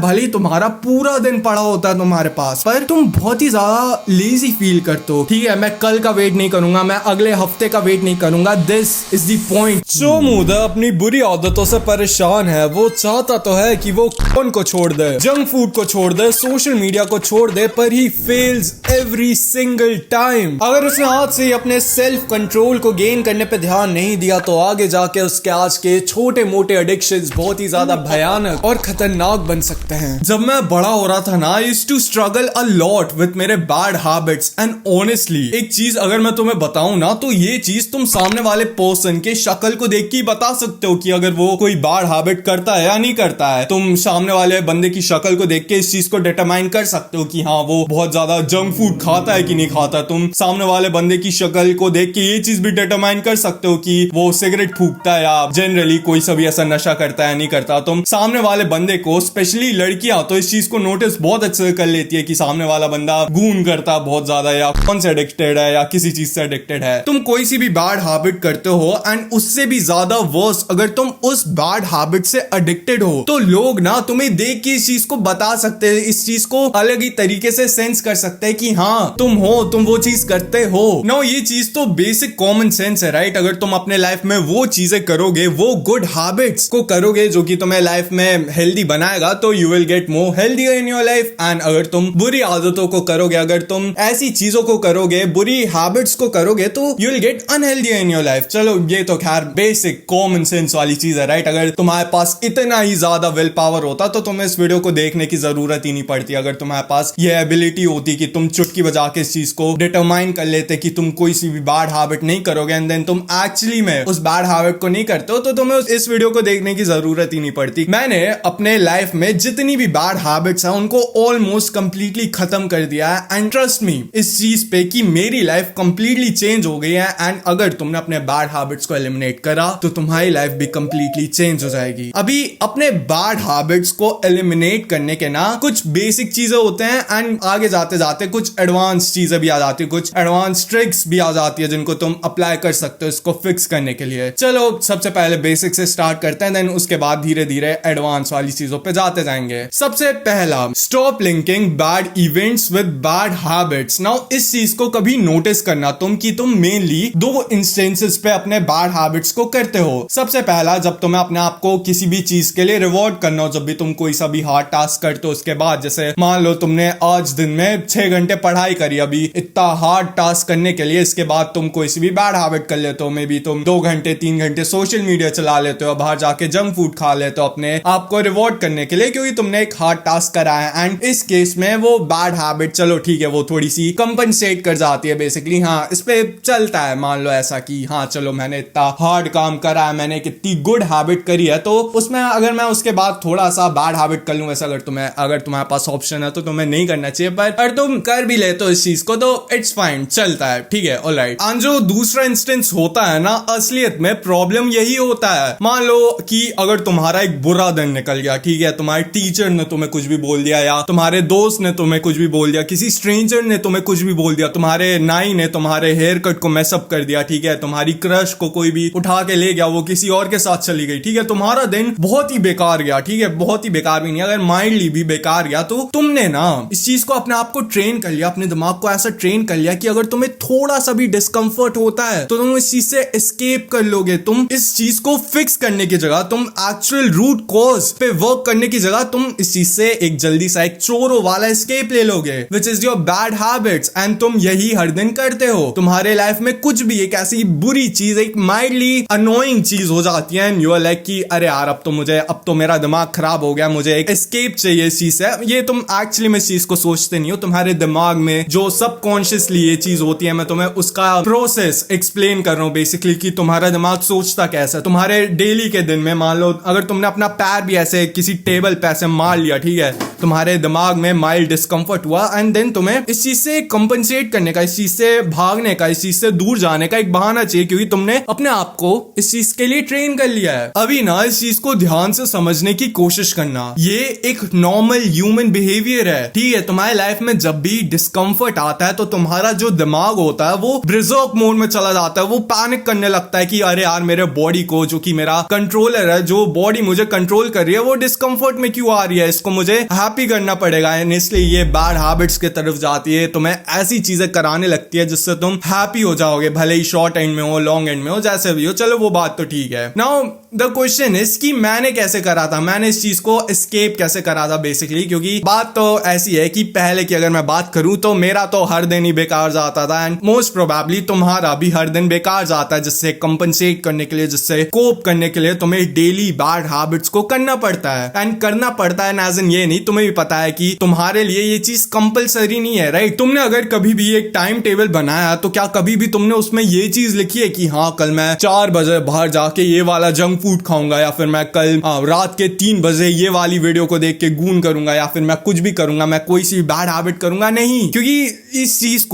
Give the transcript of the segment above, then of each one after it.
भले ही तुम्हारा पूरा दिन पड़ा होता है तुम्हारे पास, पर तुम बहुत ही ज्यादा लेजी फील करते हो। ठीक है, मैं कल का वेट नहीं करूंगा, मैं अगले हफ्ते का वेट नहीं करूंगा। This is the point. जो मुदा अपनी बुरी आदतों से परेशान है, वो चाहता तो है कि वो फोन को छोड़ दे, जंक फूड को छोड़ दे, सोशल मीडिया को छोड़ दे, पर he fails every single time. अगर उसने आज से ही अपने सेल्फ कंट्रोल को गेन करने पे ध्यान नहीं दिया तो आगे जाके उसके आज के छोटे मोटे एडिक्शंस बहुत ही ज्यादा भयानक और खतरनाक बन सकते हैं। जब मैं बड़ा हो रहा था ना, I used to struggle a lot with मेरे बैड हैबिट्स एंड ऑनेस्टली एक चीज अगर मैं तुम्हें बताऊं ना, तो ये चीज तुम सामने वाले पर्सन के शक्ल को देख के बता सकते हो कि अगर वो कोई बैड हैबिट करता है या नहीं करता है। तुम सामने वाले बंदे की शक्ल को देख के इस चीज को डिटरमाइन कर सकते हो कि हाँ वो बहुत ज्यादा जंक फूड खाता है कि नहीं खाता। तुम सामने वाले बंदे की शक्ल को देख के ये चीज भी डिटरमाइन कर सकते हो कि वो सिगरेट फूकता है या जनरली कोई सा भी ऐसा नशा करता है नहीं करता। तुम सामने वाले बंदे को, स्पेशली लड़कियां तो इस चीज को नोटिस बहुत अच्छे से कर लेती है कि सामने वाला बंदा गून करता है बहुत ज्यादा, या कौन से एडिक्टेड है या किसी चीज से एडिक्टेड है। तुम कोई सी भी बैड हैबिट करते हो एंड उससे भी ज्यादा वर्स अगर तुम उस बैड हैबिट से एडिक्टेड हो, तो लोग ना तुम्हें देख के इस चीज को बता सकते हैं, इस चीज को अलग ही तरीके से सेंस कर सकते हैं कि हाँ तुम हो, तुम वो चीज करते हो। नो, ये चीज तो बेसिक कॉमन सेंस है, राइट? अगर तुम अपने लाइफ में वो चीजें करोगे, वो गुड हैबिट्स को करोगे जो कि तुम्हें लाइफ में हेल्दी बनाएगा, तो you will get more healthy in your life. And अगर तुम बुरी आदतों को करोगे, अगर तुम ऐसी चीजों को करोगे, बुरी हैबिट्स को करोगे, तो you will get unhealthy in your life. चलो ये तो खैर बेसिक कॉमन सेंस वाली चीज है, राइट? अगर तुम्हारे पास इतना ही ज्यादा विल पावर होता तो तुम्हें इस वीडियो को देखने की जरूरत ही नहीं पड़ती। अगर तुम्हारे पास ये एबिलिटी होती कि तुम चुटकी बजा के इस चीज को डिटरमाइन कर लेते कि तुम कोई सी भी बैड हैबिट नहीं करोगे एंड देन तुम एक्चुअली में उस बैड हैबिट को नहीं करते हो, तो तुम्हें इस वीडियो को देखने की जरूरत ही नहीं पड़ती। मैंने अपने लाइफ में जितनी भी बैड हैबिट्स हैं उनको ऑलमोस्ट कंप्लीटली खत्म कर दिया है एंड ट्रस्ट मी इस चीज पे कि मेरी लाइफ कंप्लीटली चेंज हो गई है। एंड अगर तुमने अपने बैड हैबिट्स को एलिमिनेट करा तो तुम्हारी लाइफ भी कंप्लीटली चेंज हो जाएगी। अभी अपने बैड हैबिट्स को एलिमिनेट करने के ना कुछ बेसिक चीजें होते हैं एंड आगे जाते जाते कुछ एडवांस चीजें भी आ जाती है, कुछ एडवांस ट्रिक्स भी आ जाती है जिनको तुम अप्लाई कर सकते हो इसको फिक्स करने के लिए। चलो सबसे पहले बेसिक से स्टार्ट करते हैं, देन उसके बाद धीरे धीरे एडवांस वाली चीजों पे जाते जाएंगे। सबसे पहला, stop linking bad events with bad habits. Now इस चीज को कभी नोटिस करना तुम कि तुम मेनली दो इंस्टेंसेस पे अपने बैड हैबिट्स को करते हो। सबसे पहला, जब तुम्हें अपने आप को किसी भी चीज के लिए रिवॉर्ड करना हो, जब भी तुम कोई सा भी हार्ड टास्क करते हो, उसके बाद जैसे मान लो तुमने आज दिन में 6 घंटे पढ़ाई करी, अभी इतना हार्ड टास्क करने के लिए, इसके बाद तुम कोई सी भी बैड हैबिट कर लेते हो, मे बी तुम 2 घंटे 3 घंटे सोशल मीडिया चला लेते हो, बाहर जाके जंक फूड खा लेते हो अपने आप को रिवॉर्ड करने के लिए क्योंकि तुमने एक हार्ड टास्क करा है। एंड इस केस में वो बैड हैबिट, चलो ठीक है, वो थोड़ी सी कंपनसेट कर जाती है बेसिकली। हाँ, इस पे चलता है, मान लो ऐसा कि हाँ चलो मैंने इतना हार्ड काम करा है, मैंने कितनी गुड हैबिट करी है, तो उसमें अगर मैं उसके बाद थोड़ा सा बैड हैबिट कर लूं, वैसा अगर तुम्हारे पास ऑप्शन है तो तुम्हें नहीं करना चाहिए, पर अगर तुम कर भी लेते हो इस चीज को तो इट्स फाइन, चलता है, ठीक है, ऑलराइट। और जो दूसरा इंस्टेंस होता है ना, असलियत में प्रॉब्लम यही होता है। मान लो कि अगर तुम्हारा एक बुरा दिन निकल गया, ठीक है, तुम्हारे टीचर ने तुम्हें कुछ भी बोल दिया, या तुम्हारे दोस्त ने तुम्हें कुछ भी बोल दिया, किसी स्ट्रेंजर ने तुम्हें कुछ भी बोल दिया, तुम्हारे नाई ने तुम्हारे हेयर कट को मैसअप कर दिया, ठीक है, तुम्हारी क्रश को कोई भी उठा के ले गया, वो किसी और के साथ चली गई, ठीक है, तुम्हारा दिन बहुत ही बेकार गया, ठीक है, बहुत ही बेकार भी नहीं, अगर माइंडली भी बेकार गया, तो तुमने ना इस चीज को अपने आप को ट्रेन कर लिया, अपने दिमाग को ऐसा ट्रेन कर लिया कि अगर तुम्हें थोड़ा सा भी डिस्कंफर्ट होता है तो तुम इस चीज से एस्केप कर लोगे। तुम इस चीज को फिक्स करने की जगह, तुम एक्चुअल रूट कॉज पे वर्क करने की जगह, तुम इस चीज से एक जल्दी सा एक चोरों वाला एस्केप ले लोगे, which is your bad habits. And तुम यही हर दिन करते हो। तुम्हारे लाइफ में कुछ भी एक ऐसी बुरी चीज, एक माइल्डली अनोइंग चीज हो जाती है, यू आर लाइक कि अरे यार अब तो मेरा दिमाग खराब हो गया, मुझे एक एस्केप चाहिए इस चीज से। ये तुम एक्चुअली में इस चीज को सोचते नहीं हो, तुम्हारे दिमाग में जो सबकॉन्शियसली ये चीज होती है, मैं तुम्हें उसका प्रोसेस एक्सप्लेन कर रहा हूं बेसिकली कि तुम्हारा दिमाग सोचता कैसा है। तुम्हारे डेली के दिन में मान लो अगर तुमने अपना पैर भी ऐसे किसी टेबल पे ऐसे मार लिया, ठीक है, तुम्हारे दिमाग में माइल्ड डिस्कंफर्ट हुआ एंड देन तुम्हें इस चीज से कंपनसेट करने का, इस चीज से भागने का, इस चीज से दूर जाने का एक बहाना चाहिए क्योंकि तुमने अपने आप को इस चीज के लिए ट्रेन कर लिया है। अभी ना इस चीज को ध्यान से समझने की कोशिश करना, ये एक नॉर्मल ह्यूमन बिहेवियर है, ठीक है। तुम्हारे लाइफ में जब भी डिस्कंफर्ट आता है तो तुम्हारा जो दिमाग होता है वो रिजर्व मोड में चला जाता है, वो पैनिक करने लगता है कि अरे यार मेरे बॉडी को, जो कि मेरा कंट्रोलर है, जो बॉडी मुझे कंट्रोल कर रही है, वो डिस्कंफर्ट में क्यों आ रही है, इसको मुझे हैप्पी करना पड़ेगा, एंड इसलिए ये बैड हैबिट्स की तरफ जाती है, तुम्हें ऐसी चीजें कराने लगती है जिससे तुम हैप्पी हो जाओगे, भले ही शॉर्ट एंड में हो, लॉन्ग एंड में हो, जैसे भी हो। चलो वो बात तो ठीक है। नाउ द क्वेश्चन इज कि मैंने कैसे करा था, मैंने इस चीज को एस्केप कैसे करा था बेसिकली, क्योंकि बात तो ऐसी है कि पहले की अगर मैं बात करूं तो मेरा तो हर दिन ही बेकार जाता था, एंड मोस्ट प्रोबेबली तुम्हारा भी हर दिन बेकार जाता है, जिससे कंपनसेट करने के लिए, जिससे कोप करने के लिए तुम्हें डेली बैड हैबिट्स को करना पड़ता है। एंड करना पड़ता है एज इन ये नहीं, तुम्हें भी पता है कि तुम्हारे लिए ये चीज कंपलसरी नहीं है, राइट? तुमने अगर कभी भी एक टाइम टेबल बनाया तो क्या कभी भी तुमने उसमें ये चीज लिखी है कि हाँ कल मैं 4 बजे बाहर जाके ये वाला जंक फूड खाऊंगा, या फिर मैं कल रात के 3 बजे ये वाली वीडियो को देख के गून करूंगा, या फिर मैं कुछ भी करूंगा, मैं कोई सी बैड हैबिट करूंगा? नहीं, क्योंकि इस चीज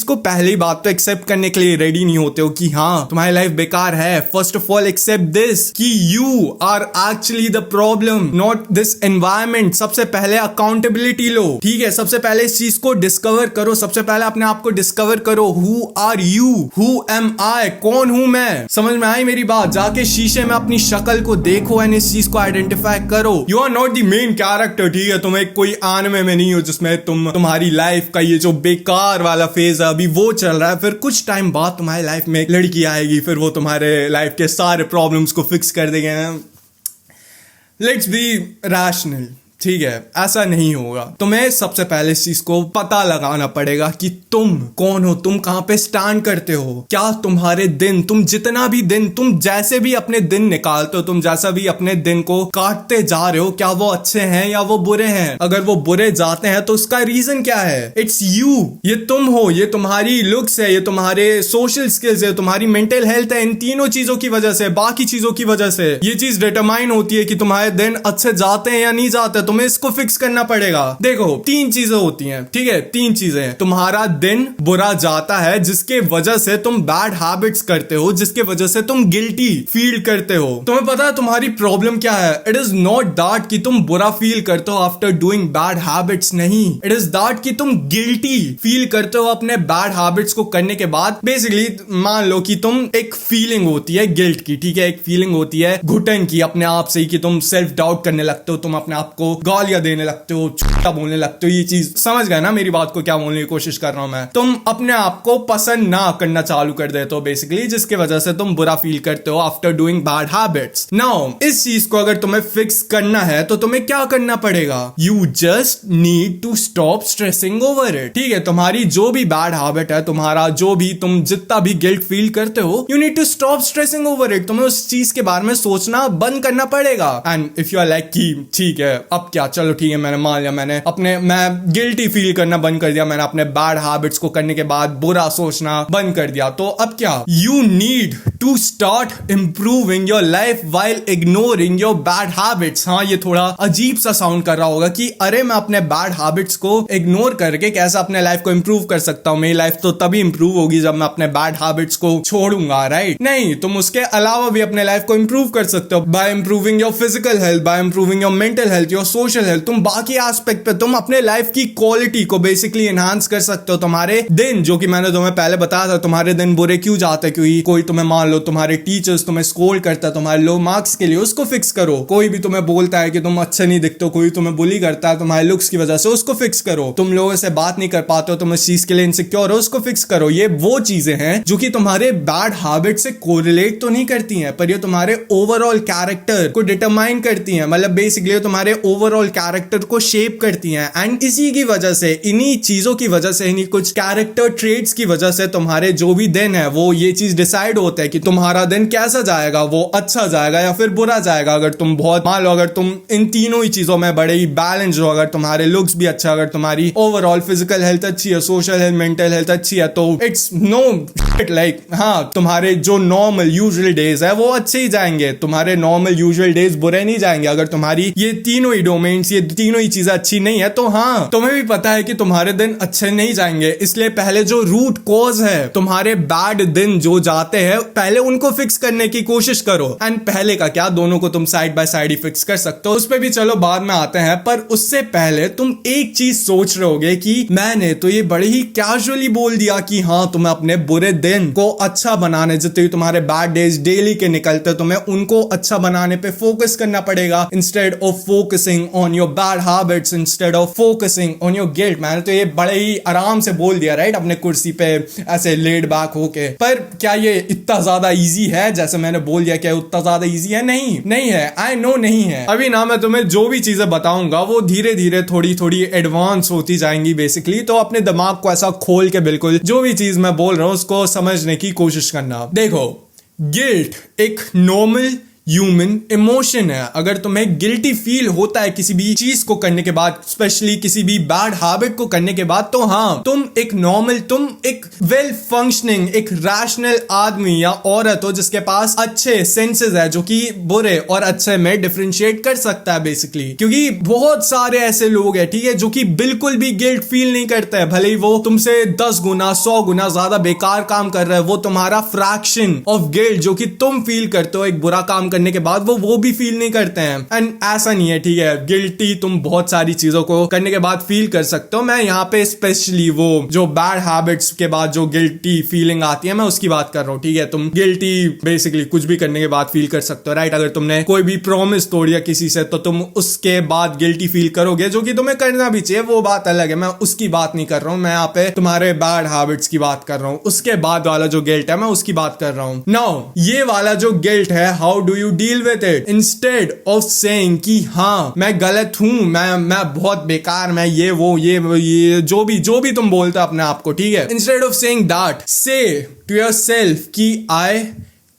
को पहले ही बात तो एक्सेप्ट करने के लिए रेडी नहीं होते हो कि हाँ तुम्हारी लाइफ बेकार है। First of all accept this कि you are actually the problem, not this environment. सबसे पहले अकाउंटेबिलिटी लो, ठीक है? सबसे पहले इस चीज को डिस्कवर करो, सबसे पहले अपने आप को डिस्कवर करो। Who are you, who am I, कौन हूं मैं? समझ में आई मेरी बात? जाके शीशे में अपनी शक्ल को देखो एंड इस चीज को आइडेंटिफाई करो। You are not the main character, ठीक है? तुम एक कोई एनिमे में नहीं हो जिसमें तुम्हारी लाइफ का ये जो बेकार वाला फेज है अभी वो चल रहा है, फिर कुछ टाइम बाद तुम्हारी लाइफ में एक लड़की आएगी, फिर वो तुम्हारे लाइफ के सारे प्रॉब्लम्स को फिक्स कर देंगे। लेट्स बी रैशनल, ठीक है? ऐसा नहीं होगा। तुम्हें सबसे पहले इस चीज को पता लगाना पड़ेगा कि तुम कौन हो, तुम कहां पे स्टैंड करते हो। क्या तुम्हारे दिन, तुम जितना भी दिन, तुम जैसे भी अपने दिन निकालते हो, तुम जैसा भी अपने दिन को काटते जा रहे हो, क्या वो अच्छे हैं या वो बुरे हैं? अगर वो बुरे जाते हैं तो उसका रीजन क्या है? इट्स यू, ये तुम हो, ये तुम्हारी लुक्स है, ये तुम्हारे सोशल स्किल्स है, तुम्हारी मेंटल हेल्थ है। इन तीनों चीजों की वजह से, बाकी चीजों की वजह से ये चीज डिटरमाइन होती है कि तुम्हारे दिन अच्छे जाते हैं या नहीं जाते। तुम्हें इसको फिक्स करना पड़ेगा। देखो 3 चीजें होती हैं, ठीक है? 3 चीजें। तुम्हारा दिन बुरा जाता है जिसके वजह से तुम बैड हैबिट्स करते हो, जिसके वजह से तुम गिल्टी फील करते हो। तुम्हें पता है तुम्हारी प्रॉब्लम क्या है? इट इज नॉट दैट कि तुम बुरा फील करते हो आफ्टर डूइंग बैड हैबिट्स, नहीं। इट इज दैट कि तुम गिल्टी फील करते हो अपने बैड हैबिट्स को करने के बाद। बेसिकली मान लो कि तुम एक फीलिंग होती है गिल्ट की, ठीक है? एक फीलिंग होती है घुटन की अपने आप से ही, कि तुम सेल्फ डाउट करने लगते हो, तुम अपने आप को गालियां देने लगते हो, छुट्टा बोलने लगते हो। ये चीज समझ गए ना मेरी बात को, क्या बोलने की कोशिश कर रहा हूं मैं? तुम अपने आप को पसंद ना करना चालू कर देते हो बेसिकली, जिसकी वजह से तुम बुरा फील करते हो after doing bad habits. Now इस चीज को अगर तुम्हें फिक्स करना है तो तुम्हें क्या करना पड़ेगा? You just need to stop stressing over it, ठीक है? तुम्हारी जो भी बैड हैबिट है, तुम्हारा जो भी, तुम जितना भी गिल्ट फील करते हो, you need to stop stressing over it. तुम्हें उस चीज के बारे में सोचना बंद करना पड़ेगा। And if you are like कि ठीक है अब क्या, चलो ठीक है मैंने मान लिया, मैं गिल्टी फील करना बंद कर दिया, मैंने अपने बैड हैबिट्स को करने के बाद बुरा सोचना बंद कर दिया, तो अब क्या? You need to start improving your life while ignoring your bad habits. हाँ, ये थोड़ा अजीब सा साउंड कर रहा होगा कि अरे मैं अपने बैड हैबिट्स को इग्नोर करके कैसे अपने लाइफ को इंप्रूव कर सकता हूँ? मेरी लाइफ तो तभी इंप्रूव होगी जब मैं अपने बैड हैबिट्स को छोड़ूंगा, राइट? नहीं, तुम उसके अलावा भी अपने लाइफ को इंप्रूव कर सकते हो by improving your physical health, by improving your mental health, your social health. तुम बाकी एस्पेक्ट पे, तुम अपने लाइफ की क्वालिटी को बेसिकली एनहांस कर सकते हो। तुम्हारे दिन, जो कि मैंने तुम्हें पहले बताया था, तुम्हारे दिन बुरे क्यों जाते हैं? क्योंकि कोई तुम्हें, मान लो तुम्हारे टीचर्स तुम्हें स्कोल्ड करता है तुम्हारे लो मार्क्स के लिए, उसको फिक्स करो। कोई भी तुम्हें बोलता है कि तुम अच्छे नहीं दिखते हो, कोई तुम्हें बुली करता है तुम्हारे लुक्स की वजह से, उसको फिक्स करो। तुम लोगों से बात नहीं कर पाते हो, तुम इस चीज के लिए इनसिक्योर हो, उसको फिक्स करो। ये वो चीजें हैं जो कि तुम्हारे बैड हैबिट से कोरिलेट तो नहीं करती हैं, पर ये तुम्हारे ओवरऑल कैरेक्टर को डिटरमाइन करती हैं। मतलब बेसिकली तुम्हारे ओवरऑल कैरेक्टर को शेप करती हैं। एंड इसी की वजह से, इन्हीं चीजों की वजह से, इन्हीं कुछ कैरेक्टर ट्रेड्स की वजह से तुम्हारे जो भी दिन है वो ये चीज डिसाइड होता है कि तुम्हारा दिन कैसा जाएगा, वो अच्छा जाएगा या फिर बुरा जाएगा। अगर तुम बहुत, मान लो अगर तुम इन तीनों ही चीजों में बड़े ही बैलेंस हो, अगर तुम्हारे लुक्स भी अच्छा, अगर तुम्हारी ओवरऑल फिजिकल हेल्थ अच्छी है, सोशल हेल्थ, मेंटल हेल्थ अच्छी है, तो इट्स नो लाइक हाँ, तुम्हारे जो नॉर्मल यूजुअल डेज है वो अच्छे ही जाएंगे, तुम्हारे नॉर्मल यूजुअल डेज बुरे नहीं जाएंगे। अगर तुम्हारी ये तीनों ही डोमेन्स, ये तीनों ही चीजें अच्छी नहीं है तो हाँ, तुम्हें भी पता है कि तुम्हारे दिन अच्छे नहीं जाएंगे। इसलिए पहले जो रूट कॉज है, तुम्हारे बैड दिन जो जाते हैं, पहले उनको फिक्स करने की कोशिश करो। एंड पहले का क्या, दोनों को तुम side by side he fix कर सकते हो, उस पर भी चलो बाद में आते हैं। पर उससे पहले तुम एक चीज सोच रहे होगे कि मैंने तो ये बड़े ही कैजुअली बोल दिया कि हाँ, तुम्हें अपने बुरे दिन को अच्छा बनाने, जितने तुम्हारे बैड डेज डेली के निकलते, तुम्हें उनको अच्छा बनाने पे फोकस करना पड़ेगा instead of focusing focusing on your bad habits instead of focusing on your guilt. मैंने तो ये बड़े ही आराम से बोल दिया राइट, अपने कुर्सी पे ऐसे लेड बैक होके। पर क्या ये इतना ज्यादा इजी है जैसे मैंने बोल दिया? क्या उतना ज्यादा इजी है? नहीं है, आई नो नहीं है। अभी ना मैं तुम्हें जो भी चीजें बताऊंगा वो धीरे धीरे थोड़ी थोड़ी एडवांस होती जाएंगी बेसिकली। तो अपने दिमाग को ऐसा खोल के बिल्कुल जो भी चीज मैं बोल रहा हूं उसको समझने की कोशिश करना। देखो, गिल्ट एक नॉर्मल ह्यूमन इमोशन है। अगर तुम्हें गिल्टी फील होता है किसी भी चीज को करने के बाद, स्पेशली किसी भी बैड हैबिट को करने के बाद, तो हाँ, तुम एक वेल फंक्शनिंग, एक रैशनल आदमी या औरत हो जिसके पास अच्छे सेंसेस है, जो कि बुरे और अच्छे में डिफरेंशिएट कर सकता है बेसिकली। क्योंकि बहुत सारे ऐसे लोग हैं, ठीक है, जो कि बिल्कुल भी गिल्ट फील नहीं करते हैं, भले ही वो तुमसे 10 गुना 100 गुना ज्यादा बेकार काम कर रहे हैं। वो तुम्हारा फ्रैक्शन ऑफ गिल्ट जो कि तुम फील करते हो एक बुरा काम करने के बाद, वो भी फील नहीं करते हैं। एंड ऐसा नहीं है, ठीक है, गिल्टी तुम बहुत सारी चीजों को करने के बाद फील कर सकते हो। मैं यहाँ पे स्पेशली वो जो बैड हैबिट्स के बाद जो गिल्टी फीलिंग आती है, मैं उसकी बात कर रहा हूँ, ठीक है। तुम गिल्टी बेसिकली कुछ भी करने के बाद फील कर सकते हो, राइट। अगर तुमने कोई भी प्रॉमिस तोड़ दिया किसी से, तो तुम उसके बाद गिल्टी फील करोगे, जो कि तुम्हें करना भी चाहिए, वो बात अलग है। मैं उसकी बात नहीं कर रहा हूँ, मैं यहाँ पे तुम्हारे बैड हैबिट्स की बात कर रहा हूँ। उसके बाद वाला जो गिल्ट है, मैं उसकी बात कर रहा हूँ। नाउ ये वाला जो गिल्ट है, how do you deal with it? Instead of saying कि हाँ मैं गलत हूं, मैं बहुत बेकार, मैं ये जो भी तुम बोलते हो अपने आप को, ठीक है, इंस्टेड ऑफ सेइंग दैट, से टू योरसेल्फ कि आई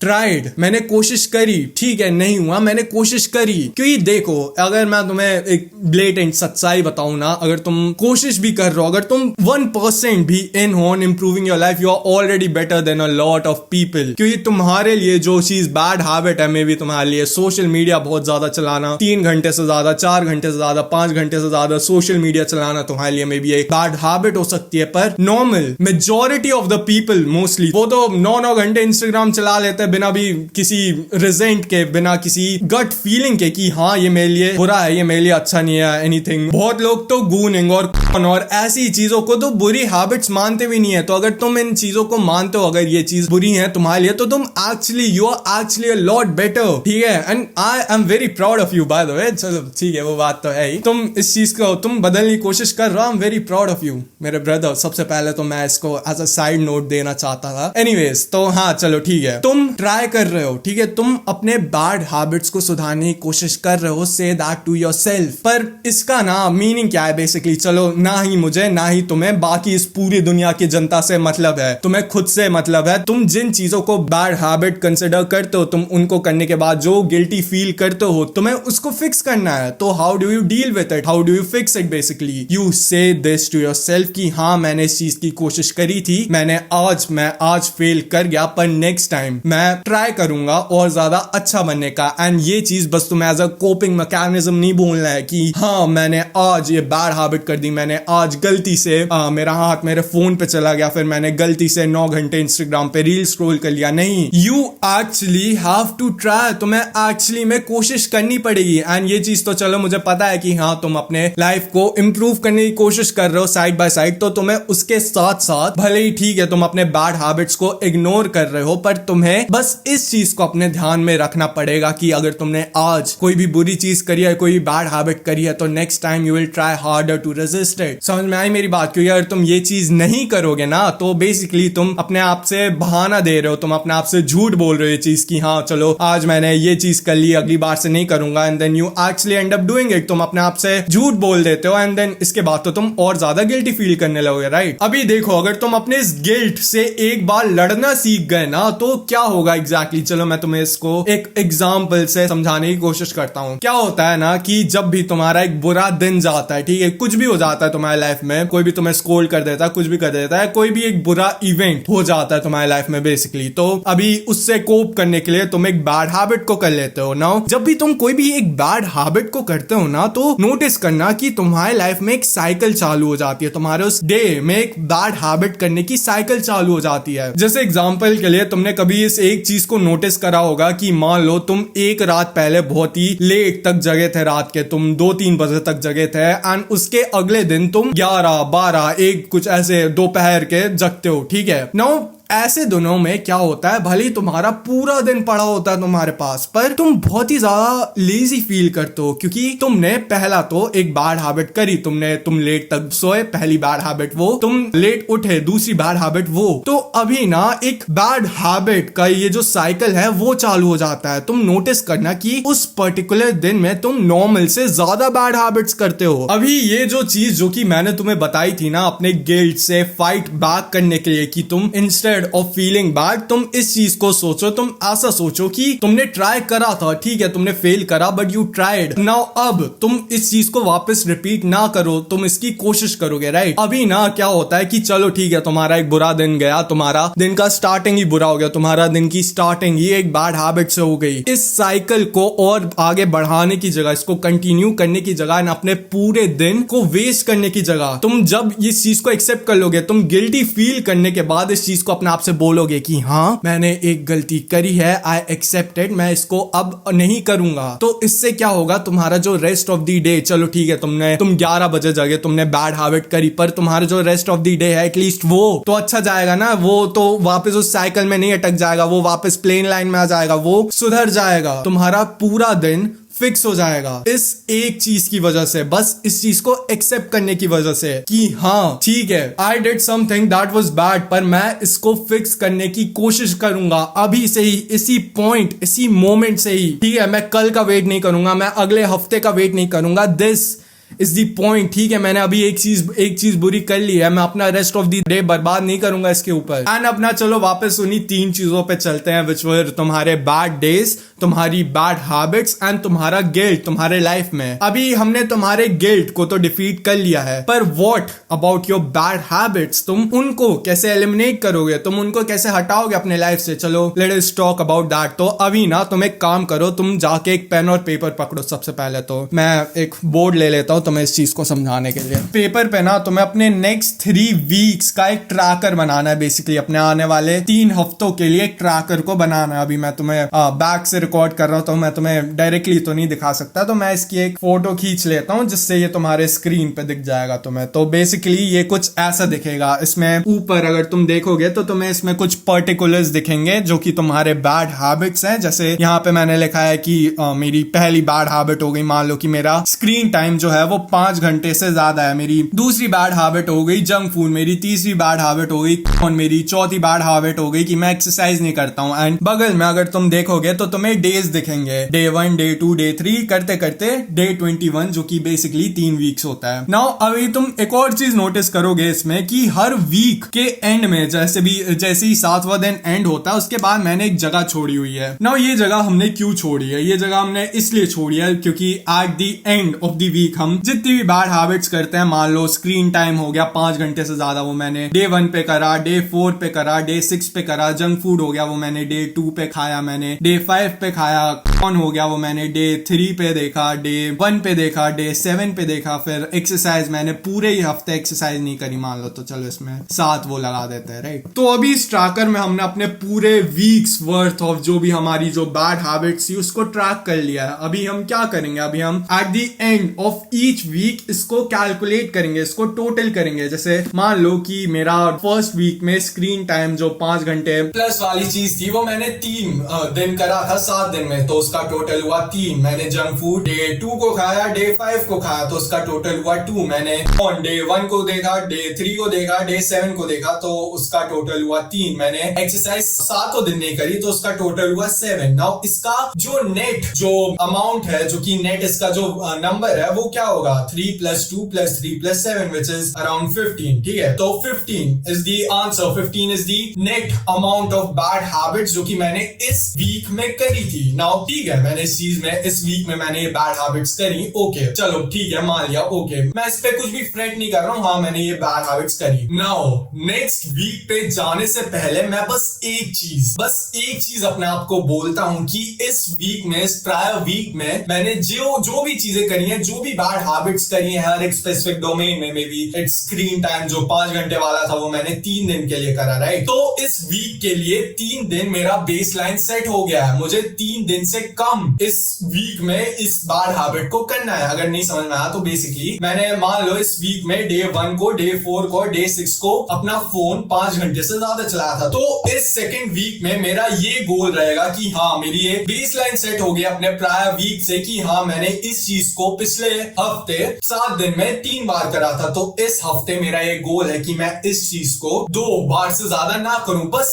ट्राइड, मैंने कोशिश करी, ठीक है, नहीं हुआ, मैंने कोशिश करी। क्योंकि देखो, अगर मैं तुम्हें एक ब्लेटेंट सच्चाई बताऊं ना, अगर तुम कोशिश भी कर रहे हो, अगर तुम 1% भी इन हो improving your life, you are already better than a lot of people. क्योंकि तुम्हारे लिए जो चीज बैड हैबिट है, मे बी तुम्हारे लिए सोशल मीडिया बहुत ज्यादा चलाना, 3 घंटे से ज्यादा, 4 घंटे से ज्यादा, 5 घंटे से ज्यादा सोशल मीडिया चलाना तुम्हारे लिए मे बी एक बैड हैबिट हो सकती है। पर normal majority of the people, mostly, वो तो 9 घंटे इंस्टाग्राम चला लेते हैं बिना भी किसी रिजेंट के, बिना किसी गट फीलिंग के कि हाँ ये मेरे लिए बुरा है, ये मेरे लिए अच्छा नहीं है, एनीथिंग। बहुत लोग तो गूनिंग और ऐसी चीजों को तो बुरी हैबिट्स मानते भी नहीं है। तो अगर तुम इन चीजों को मानते हो, अगर ये चीज बुरी है तुम्हारे लिए, तो तुम you are actually a lot better, ठीक है। And I am very proud of you, by the way. चलो ठीक है, वो बात तो है ही। तुम इस चीज को तुम बदलने की कोशिश कर रहे हो, आई am very proud of you मेरे ब्रदर। सबसे पहले तो मैं इसको एज अ साइड नोट देना चाहता था। एनीवेज, तो हाँ चलो ठीक है, तुम ट्राई कर रहे हो, ठीक है, तुम अपने बैड हैबिट्स को सुधारने की कोशिश कर रहे हो, से दैट टू योरसेल्फ। पर इसका ना मीनिंग क्या है बेसिकली? चलो, ना ही मुझे ना ही तुम्हें, बाकी इस पूरी दुनिया की जनता से मतलब है, तुम्हें खुद से मतलब है। तुम जिन चीजों को बैड हैबिट कंसिडर करते हो, तुम उनको करने के बाद जो गिल्टी फील करते हो, तुम्हें उसको फिक्स करना है। तो how do you deal with it? How do you fix it? Basically you से दिस टू योरसेल्फ कि हाँ मैंने इस चीज की कोशिश करी थी, मैं आज फेल कर गया, पर नेक्स्ट टाइम मैं ट्राई करूंगा और ज्यादा अच्छा बनने का। एंड ये चीज बस तुम्हें एज अ कोपिंग मैकेनिज्म नहीं बोलना है कि हाँ मैंने आज ये बैड हैबिट कर दी, मैंने आज गलती से मेरा हाथ मेरे फोन पे चला गया, फिर मैंने गलती से 9 घंटे इंस्टाग्राम पे रील स्क्रॉल कर लिया। नहीं, you actually have to try, तुम्हें एक्चुअली में कोशिश करनी पड़ेगी। एंड ये चीज तो चलो मुझे पता है कि हाँ तुम अपने लाइफ को इंप्रूव करने की कोशिश कर रहे हो साइड बाय साइड, तो तुम्हें उसके साथ साथ, भले ही ठीक है तुम अपने बैड हैबिट्स को इग्नोर कर रहे हो, पर तुम्हें बस इस चीज को अपने ध्यान में रखना पड़ेगा कि अगर तुमने आज कोई भी बुरी चीज करी है, कोई बैड हैबिट करी है, तो next time you will try harder to resist it. समझ में आई मेरी बात? क्योंकि अगर तुम ये चीज नहीं करोगे ना, तो बेसिकली तुम अपने आप से बहाना दे रहे हो, तुम अपने आप से झूठ बोल रहे हो ये चीज की हाँ चलो आज मैंने ये चीज कर ली, अगली बार से नहीं करूंगा। And then you actually end up doing it. तुम अपने आप से झूठ बोल देते हो एंड देन इसके बाद तो तुम और ज्यादा गिल्टी फील करने लगोगे, राइट। अभी देखो, अगर तुम अपने इस गिल्ट से एक बार लड़ना सीख गए ना, तो क्या होगा एग्जैक्टली? चलो मैं तुम्हें इसको एक एग्जाम्पल से समझाने की कोशिश करता हूँ। क्या होता है ना कि जब भी तुम्हारा एक बुरा दिन जाता है, ठीक है, कुछ भी हो जाता है तुम्हारी लाइफ में, कोई भी तुम्हें स्कोल्ड कर देता है, कुछ भी कर देता है, कोई भी एक बुरा इवेंट हो जाता है तुम्हारी लाइफ में बेसिकली, तो अभी उससे कोप करने के लिए तुम एक बैड हैबिट को कर लेते हो ना। जब भी तुम कोई भी एक बैड हैबिट को करते हो ना, तो नोटिस करना कि तुम्हारी लाइफ में एक साइकिल चालू हो जाती है, तुम्हारे उस डे में एक बैड हैबिट करने की साइकिल चालू हो जाती है। जैसे एग्जाम्पल के लिए तुमने कभी इस एक चीज को नोटिस करा होगा कि मान लो तुम एक रात पहले बहुत ही लेट तक जगे थे, रात के तुम 2-3 बजे तक जगे थे, एंड उसके अगले दिन तुम 11, 12, 1 कुछ ऐसे दोपहर के जगते हो, ठीक है। नाउ ऐसे दिनों में क्या होता है, भले ही तुम्हारा पूरा दिन पड़ा होता है तुम्हारे पास, पर तुम बहुत ही ज्यादा लेजी फील करते हो, क्योंकि तुमने पहला तो एक बैड हैबिट करी, तुम लेट तक सोए, पहली बैड हैबिट वो, तुम लेट उठे, दूसरी बैड हैबिट वो, तो अभी ना एक बैड हैबिट का ये जो साइकिल है वो चालू हो जाता है। तुम नोटिस करना कि उस पर्टिकुलर दिन में तुम नॉर्मल से ज्यादा बैड हैबिट्स करते हो। अभी ये जो चीज जो कि मैंने तुम्हें बताई थी ना, अपने गिल्ट से फाइट बैक करने के लिए, कि तुम इंस्टेड ऑफ फीलिंग बैड तुम इस चीज को सोचो, तुम ऐसा सोचो कि तुमने ट्राई करा था, ठीक है तुमने फेल करा, बट यू ट्राइड नाउ, अब तुम इस चीज को वापस रिपीट ना करो, तुम इसकी कोशिश करोगे, राइट। अभी ना क्या होता है कि चलो ठीक है तुम्हारा एक बुरा दिन गया, तुम्हारा दिन का स्टार्टिंग ही बुरा हो गया, तुम्हारा दिन की स्टार्टिंग ही एक बैड हैबिट से हो गई। इस साइकिल को और आगे बढ़ाने की जगह, इसको कंटिन्यू करने की जगह, अपने पूरे दिन को वेस्ट करने की जगह, तुम जब इस चीज को एक्सेप्ट कर लोगे, तुम गिल्टी फील करने के बाद इस चीज को अपने आप से बोलोगे कि हाँ मैंने एक गलती करी है, आई एक्सेप्टेड, मैं इसको अब नहीं करूंगा, तो इससे क्या होगा, तुम्हारा जो रेस्ट ऑफ द डे, चलो ठीक है तुम 11 बजे जगे, तुमने बैड हैबिट करी, पर तुम्हारा जो रेस्ट ऑफ द डे है एटलीस्ट वो तो अच्छा जाएगा ना, वो तो वापस उस साइकिल में नहीं अटक जाएगा, वो वापस प्लेन लाइन में आ जाएगा, वो सुधर जाएगा, तुम्हारा पूरा दिन फिक्स हो जाएगा इस एक चीज की वजह से, बस इस चीज को एक्सेप्ट करने की वजह से कि हाँ ठीक है I did something that was bad, पर मैं इसको फिक्स करने की कोशिश करूंगा अभी से ही, इसी पॉइंट, इसी मोमेंट से ही, ठीक है। मैं कल का वेट नहीं करूंगा, मैं अगले हफ्ते का वेट नहीं करूंगा, दिस इज दी पॉइंट, ठीक है। मैंने अभी एक चीज बुरी कर ली है, मैं अपना रेस्ट ऑफ द डे बर्बाद नहीं करूंगा इसके ऊपर। एंड अपना चलो वापस उन्हीं 3 चीजों पे चलते हैं, विच वर तुम्हारे बैड डेज, तुम्हारी बैड हैबिट्स एंड तुम्हारा गिल्ट तुम्हारे लाइफ में। अभी हमने तुम्हारे गिल्ट को तो डिफीट कर लिया है, पर what about your bad habits, तुम उनको कैसे एलिमिनेट करोगे, तुम उनको कैसे हटाओगे अपने लाइफ से, चलो let us talk about that. तो अभी ना तुम एक काम करो, तुम जाके एक पेन और पेपर पकड़ो। सबसे पहले तो मैं एक बोर्ड ले लेता हूं तुम्हें इस चीज को समझाने के लिए। पेपर पे ना तुम्हें अपने नेक्स्ट 3 वीक्स का एक ट्रैकर बनाना है, बेसिकली अपने आने वाले 3 हफ्तों के लिए एक ट्रैकर को बनाना है। अभी मैं तुम्हें बैक से रिकॉर्ड कर रहा हूं, तो मैं तुम्हें डायरेक्टली तो नहीं दिखा सकता, तो मैं इसकी एक फोटो खींच लेता हूं जिससे ये तुम्हारे स्क्रीन पे दिख जाएगा तुम्हें। तो बेसिकली ये कुछ ऐसा दिखेगा, इसमें ऊपर अगर तुम देखोगे तो तुम्हें इसमें कुछ पर्टिकुलर्स दिखेंगे जो कि तुम्हारे बैड हैबिट्स हैं। जैसे यहाँ पे मैंने लिखा है कि मेरी पहली बैड हैबिट हो गई, मान लो कि मेरा स्क्रीन टाइम जो है वो 5 घंटे से ज्यादा है। मेरी दूसरी बैड हैबिट हो गई जंक फूड, मेरी तीसरी बैड हैबिट हो गई, और मेरी चौथी बैड हैबिट हो गई कि मैं एक्सरसाइज नहीं करता हूँ। एंड बगल में अगर तुम देखोगे तो तुम्हें डेज दिखेंगे, डे 1, डे 2, डे 3 करते करते डे 21, जो कि बेसिकली 3 वीक्स होता है। नाउ अभी तुम एक और चीज नोटिस करोगे इसमें कि हर वीक के एंड में जैसे ही 7वां दिन एंड होता है, उसके बाद मैंने एक जगह छोड़ी हुई है। नाउ ये जगह हमने क्यों छोड़ी है, ये जगह हमने इसलिए छोड़ी है क्योंकि at the end of the week हम जितनी भी बैड हैबिट्स करते हैं, मान लो स्क्रीन टाइम हो गया 5 घंटे से ज्यादा, वो मैंने डे 1 पे करा, डे 4 पे करा, डे 6 पे करा, जंक फूड हो गया वो मैंने डे 2 पे खाया, मैंने डे 5 पे खाया, कौन हो गया वो मैंने डे 3 पे देखा, डे 1 पे देखा, डे 7 पे देखा। फिर एक्सरसाइज मैंने पूरे ही हफ्ते एक्सरसाइज नहीं करी, मान लो, तो चलो इसमें 7 वो लगा देते हैं, राइट। तो अभी इस ट्रैकर में हमने अपने पूरे वीक्स वर्थ ऑफ जो भी हमारी जो बैड हैबिट्स थी उसको ट्रैक कर लिया है। अभी हम क्या करेंगे, अभी हम at the end of each week इसको कैलकुलेट करेंगे, इसको टोटल करेंगे। जैसे मान लो कि मेरा फर्स्ट वीक में स्क्रीन टाइम जो 5 घंटे प्लस वाली चीज थी वो मैंने 3 दिन करा था 7 दिन में, तो उसका टोटल हुआ 3। मैंने जंक फूड डे 2 को खाया, डे 5 को खाया, तो उसका टोटल हुआ 2। मैंने ऑन डे 1 को देखा, डे 3 को देखा, डे 7 को देखा, तो उसका टोटल हुआ 3। मैंने एक्सरसाइज 7 दिन नहीं करी, तो उसका टोटल हुआ 7। नाउ इसका जो नेट जो अमाउंट है, जो कि नेट इसका जो नंबर है वो क्या होगा, 3 + 2 + 3 + 7 which is around 15, ठीक है। तो 15 is the answer, 15 is the net amount of bad habits जो कि मैंने इस वीक में करी थी। नाउ ठीक है, मैंने इस वीक में मैंने ये बैड हैबिट्स करी, ओके चलो ठीक है मान लिया, ओके मैं इस पे कुछ भी फ्रेट नहीं कर रहा हूँ, हाँ मैंने ये बैड हैबिट्स करी। नाउ नेक्स्ट वीक पे जाने से पहले मैं बस एक चीज अपने आप को बोलता हूँ कि इस वीक में, इस प्रायर वीक में मैंने जो भी चीजें करी हैं, जो भी बैड हैबिट्स करी हैं हर एक स्पेसिफिक डोमेन में। May be it's screen time जो 5 घंटे वाला था वो मैंने 3 दिन के लिए करा, राइट। तो इस वीक के लिए 3 दिन मेरा बेस लाइन सेट हो गया है। मुझे 3 दिन से कम इस वीक में इस बैड हैबिट को करना है। अगर नहीं समझ में आया तो बेसिकली मैंने मान लो इस वीक में डे 1 को, डे 4 को, डे 6 को अपना फोन 5 घंटे से ज्यादा चलाया था। तो इस सेकेंड वीक में मेरा ये गोल रहेगा कि हाँ मेरी ये बेस लाइन सेट हो गया अपने प्रायर वीक से कि हाँ मैंने इस चीज को पिछले हफ्ते 7 दिन में 3 बार करा था। तो इस हफ्ते मेरा ये गोल है कि मैं इस चीज को 2 बार से ज्यादा ना करूं। बस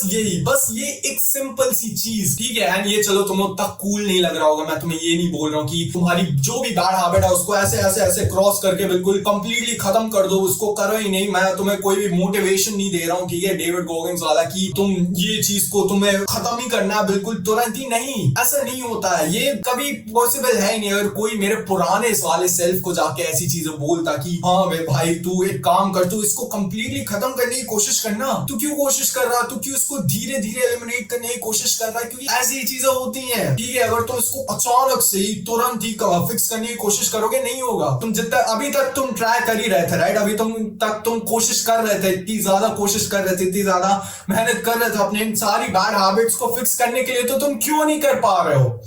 ये एक सिंपल सी चीज, ठीक है। एंड ये चलो तुम्हें उतना कूल नहीं लग रहा होगा, मैं तुम्हें ये नहीं बोल रहा हूँ कि तुम्हारी जो भी बैड हैबिट है उसको ऐसे ऐसे ऐसे क्रॉस करके बिल्कुल कंप्लीटली खत्म कर दो, उसको करो ही नहीं। मैं तुम्हें कोई भी मोटिवेशन नहीं दे रहा हूँ, ठीक है, डेविड गॉगिंस वाला कि तुम ये चीज को तुम्हें खत्म ही करना है बिल्कुल तुरंत ही। नहीं, ऐसा नहीं होता है, ये कभी पॉसिबल है ही नहीं। अगर कोई मेरे पुराने वाले सेल्फ को जाके ऐसी चीजें बोलता कि हाँ भाई तू एक काम कर, तू इसको कंप्लीटली खत्म करने की कोशिश करना, तू क्यों कोशिश कर रहा, तू क्यों इसको धीरे धीरे एलिमिनेट करने की कोशिश कर रहा है, क्योंकि ऐसी चीजें होती हैं, ठीक है। अगर तुम इसको अचानक से ही तुरंत ही फिक्स करने की कोशिश करोगे, नहीं होगा। तुम जितना अभी तक तुम ट्राई कर ही रहे थे, राइट, अभी तुम कोशिश कर रहे थे, इतनी ज्यादा कोशिश कर रहे थे, इतनी ज्यादा मेहनत कर रहे थे अपने इन सारी बैड हैबिट्स को फिक्स करने के लिए, तो तुम क्यों नहीं कर पा रहे हो?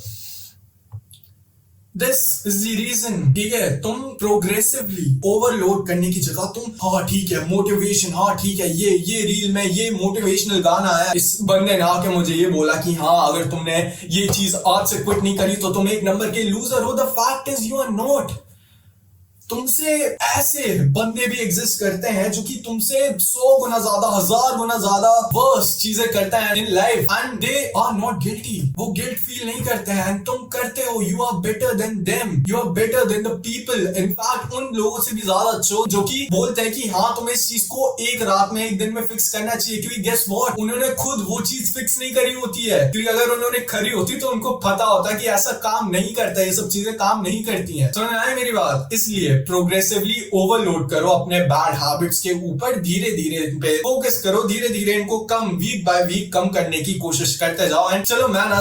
दिस इज द रीजन, ठीक है। तुम प्रोग्रेसिवली ओवरलोड करने की जगह तुम हाँ ठीक है मोटिवेशन, हाँ ठीक है ये रील में ये मोटिवेशनल गाना है, इस बंदे ने आके मुझे ये बोला कि हाँ अगर तुमने ये चीज आज से क्विट नहीं करी तो तुम 1 नंबर के लूजर हो। The fact is you are not. तुमसे ऐसे बंदे भी एग्जिस्ट करते हैं जो कि तुमसे 100 गुना ज्यादा, 1000 गुना ज्यादा वर्स चीजें करते हैं in life, and they are not guilty. वो गिल्ट फील नहीं करते हैं, एंड तुम करते हो। You are better than them, you are better than the people. In fact उन लोगों से भी ज्यादा अच्छे हो जो कि बोलते हैं कि हाँ तुम्हें इस चीज को एक रात में, एक दिन में फिक्स करना चाहिए, क्योंकि गेस व्हाट, उन्होंने खुद वो चीज फिक्स नहीं करी होती है। क्योंकि अगर उन्होंने करी होती तो उनको पता होता कि ऐसा काम नहीं करता, ये सब चीजें काम नहीं करती हैं। समझ आए मेरी बात? इसलिए प्रोग्रेसिवली ओवरलोड करो अपने बैड हैबिट्स के ऊपर, धीरे धीरे पे फोकस करो, धीरे धीरे इनको कम वीक बाय वीक कम करने की कोशिश करते जाओ। एंड चलो मैं ना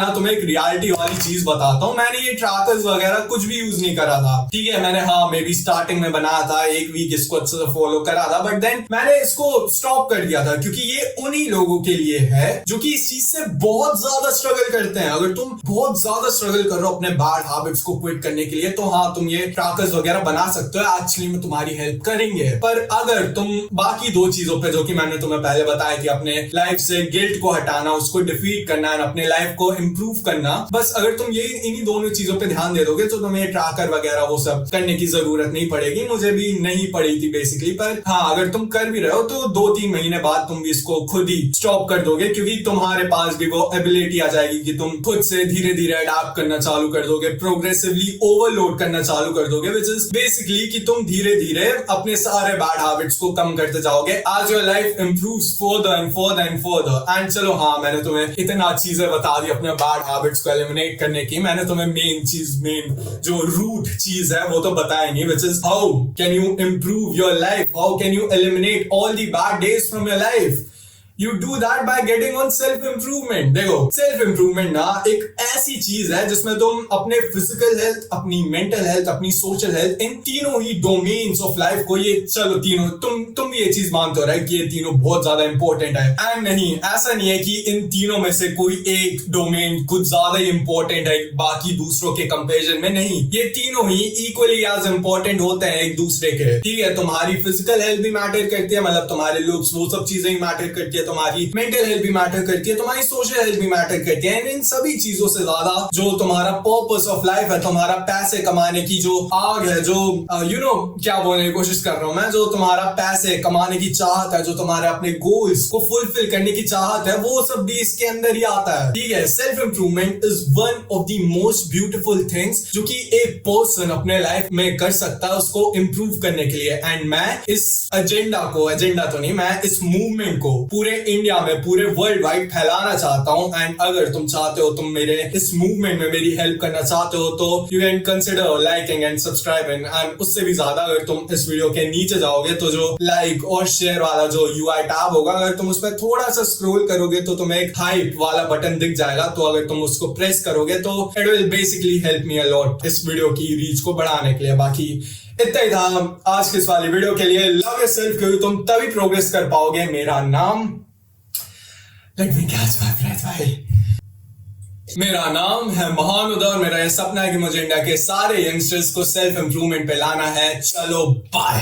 तुम्हें एक रियलिटी वाली चीज बताता हूँ। मैंने ये ट्रैकर्स वगैरह कुछ भी यूज नहीं करा था, ठीक है। मैंने हाँ मे बी स्टार्टिंग में बनाया था, 1 वीक इसको अच्छे से फॉलो करा था, बट देन मैंने इसको स्टॉप कर दिया था, क्योंकि ये उन्हीं लोगों के लिए है जो कि इस चीज से बहुत ज्यादा स्ट्रगल करते हैं। अगर तुम बहुत ज्यादा स्ट्रगल कर रहे हो अपने बैड हैबिट्स को क्विट करने के लिए, तो हाँ तुम ये ट्रैकर्स वगैरह बना सकते हो, एक्चुअली में तुम्हारी हेल्प करेंगे। पर अगर तुम बाकी 2 चीजों पे जो कि मैंने तुम्हें पहले बताया कि अपने लाइफ से गिल्ट को हटाना, उसको डिफीट करना और अपने लाइफ को इंप्रूव करना, बस अगर तुम ये इन्हीं दोनों चीजों पे ध्यान दे दोगे तो तुम्हें ट्रैकर वगैरह वो सब करने की जरूरत नहीं पड़ेगी। मुझे भी नहीं पड़ी थी बेसिकली, पर हाँ अगर तुम कर भी रहे हो तो 2-3 महीने बाद तुम भी इसको खुद ही स्टॉप कर दोगे, क्योंकि तुम्हारे पास भी वो एबिलिटी आ जाएगी कि तुम खुद से धीरे धीरे अडैप्ट करना चालू कर दोगे, प्रोग्रेसिवली ओवरलोड करना चालू कर दोगे, विच इज बेसिकली कि तुम धीरे धीरे अपने सारे बैड हैबिट्स को कम करते जाओगे as your life improves further and further and further। And चलो हाँ मैंने तुम्हें इतना चीजें बता दी अपने बैड हैबिट्स को एलिमिनेट करने की, मैंने तुम्हें मेन जो रूट चीज है वो तो बताएंगे, which is how can you improve your life, how can you eliminate all the bad days from your life। You do that by getting on self improvement। देखो सेल्फ इंप्रूवमेंट ना एक ऐसी चीज है जिसमें तुम अपने फिजिकल हेल्थ, अपनी मेंटल हेल्थ, अपनी सोशल हेल्थ, इन तीनों ही डोमेन्स ऑफ लाइफ को, ये चलो तीनों तुम ये चीज मानते हो राइट कि ये तीनों बहुत ज्यादा इंपॉर्टेंट है। एंड नहीं, ऐसा नहीं है कि इन तीनों में से कोई एक डोमेन कुछ ज्यादा ही इंपॉर्टेंट है बाकी दूसरों के कंपेरिजन में। नहीं, ये तीनों ही इक्वली एज इंपॉर्टेंट होते हैं एक दूसरे के, ठीक है। तुम्हारी फिजिकल हेल्थ भी मैटर करती है, मतलब तुम्हारे लुक्स वो सब चीजें ही मैटर करती है, तुम्हारी मेंटल हेल्थ भी मैटर करती है, तुम्हारी सोशल हेल्थ भी मैटर करती है। इन सभी चीजों से ज्यादा जो तुम्हारा पर्पस ऑफ लाइफ है, तुम्हारा पैसे कमाने की जो आग है, जो क्या बोलने की कोशिश कर रहा हूं मैं, जो तुम्हारा पैसे कमाने की चाहत है, जो तुम्हारे अपने गोल्स को फुलफिल करने की चाहत है, वो सब भी इसके अंदर ही आता है, ठीक है। Self improvement is one of the most beautiful things जो कि एक पर्सन अपने लाइफ में कर सकता है उसको इंप्रूव करने के लिए। एंड मैं इस एजेंडा तो नहीं, मैं इस मूवमेंट को पूरे इंडिया में पूरे वर्ल्ड वाइड फैलाना चाहता हूँ। एंड अगर तुम चाहते हो, तुम मेरे इस मूवमेंट में मेरी हेल्प करना चाहते हो, तो you can consider liking and subscribing. And उससे भी ज्यादा अगर तुम इस वीडियो के नीचे जाओगे तो जो लाइक और शेयर वाला जो UI टैब होगा, अगर तुम उस पर थोड़ा सा स्क्रॉल करोगे तो तुम्हें एक हाइप वाला बटन दिख जाएगा। तो अगर तुम उसको प्रेस करोगे तो it will basically help me a lot इस वीडियो की रीच को बढ़ाने के लिए। बाकी इतना ही था आज की इस वाली वीडियो के लिए। लव योरसेल्फ, क्योंकि तुम तभी प्रोग्रेस कर पाओगे। मेरा नाम, let me catch my breath भाई, मेरा नाम है महानुद और मेरा यह सपना है कि मुझे इंडिया के सारे यंगस्टर्स को सेल्फ इंप्रूवमेंट पे लाना है। चलो बाय।